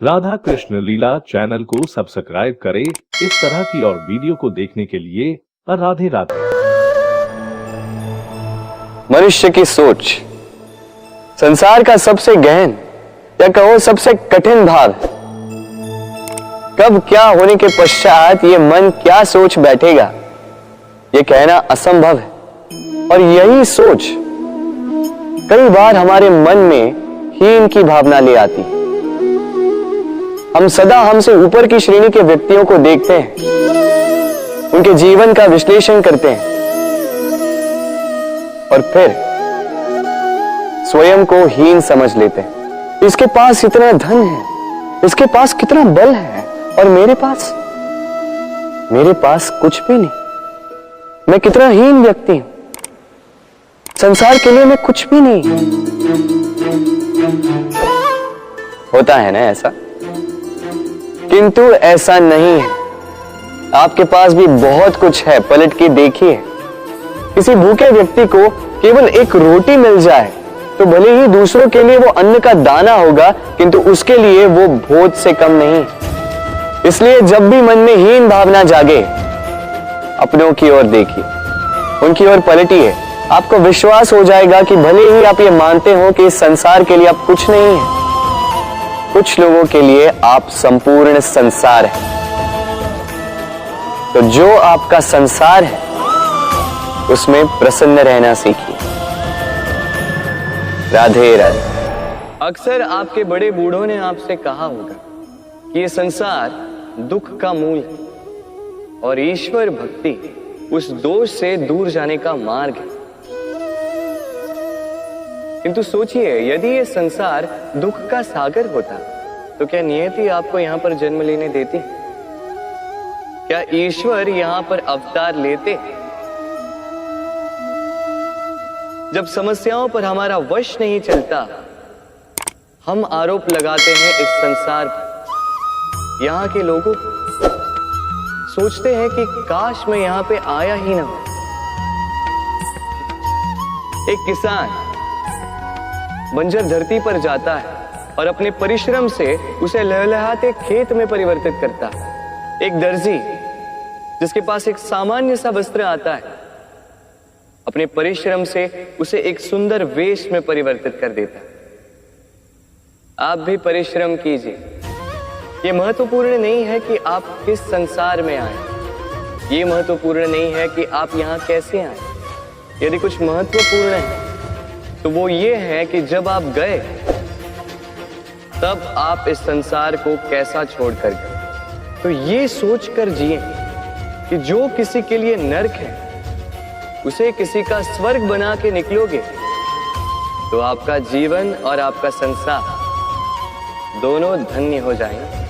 राधा कृष्ण लीला channel को subscribe करें इस तरह की और वीडियो को देखने के लिए। राधे राधे। मनुष्य की सोच संसार का सबसे गहन या कहो सबसे कठिन भाव है। कब क्या होने के पश्चात ये मन क्या सोच बैठेगा ये कहना असंभव है। और यही सोच कई बार हमारे मन में हीन की भावना ले आती है। हम सदा हमसे ऊपर की श्रेणी के व्यक्तियों को देखते हैं, उनके जीवन का विश्लेषण करते हैं और फिर स्वयं को हीन समझ लेते हैं। इसके पास इतना धन है, इसके पास कितना बल है और मेरे पास कुछ भी नहीं। मैं कितना हीन व्यक्ति हूं, संसार के लिए मैं कुछ भी नहीं। होता है ना ऐसा, किंतु ऐसा नहीं है। आपके पास भी बहुत कुछ है, पलट के देखिए। किसी भूखे व्यक्ति को केवल एक रोटी मिल जाए तो भले ही दूसरों के लिए वो अन्न का दाना होगा, किंतु उसके लिए वो भोज से कम नहीं। इसलिए जब भी मन में हीन भावना जागे, अपनों की ओर देखिए, उनकी ओर पलटिए। आपको विश्वास हो जाएगा कि भले ही आप ये मानते हो कि इस संसार के लिए आप कुछ नहीं है, कुछ लोगों के लिए आप संपूर्ण संसार है। तो जो आपका संसार है उसमें प्रसन्न रहना सीखिए। राधे राधे। अक्सर आपके बड़े बूढ़ों ने आपसे कहा होगा कि ये संसार दुख का मूल है और ईश्वर भक्ति उस दोष से दूर जाने का मार्ग है। किंतु सोचिए, यदि ये संसार दुख का सागर होता तो क्या नियति आपको यहां पर जन्म लेने देती? क्या ईश्वर यहां पर अवतार लेते? जब समस्याओं पर हमारा वश नहीं चलता, हम आरोप लगाते हैं इस संसार पर। यहां के लोगों सोचते हैं कि काश मैं यहां पे आया ही ना हो। एक किसान बंजर धरती पर जाता है और अपने परिश्रम से उसे लहलहाते खेत में परिवर्तित करता है। एक दर्जी जिसके पास एक सामान्य सा वस्त्र आता है, अपने परिश्रम से उसे एक सुंदर वेश में परिवर्तित कर देता है। आप भी परिश्रम कीजिए। यह महत्वपूर्ण नहीं है कि आप किस संसार में आए, यह महत्वपूर्ण नहीं है कि आप यहां कैसे आए। यदि कुछ महत्वपूर्ण है तो वो ये है कि जब आप गए तब आप इस संसार को कैसा छोड़कर गए। तो ये सोचकर जिए कि जो किसी के लिए नरक है उसे किसी का स्वर्ग बना के निकलोगे तो आपका जीवन और आपका संसार दोनों धन्य हो जाएंगे।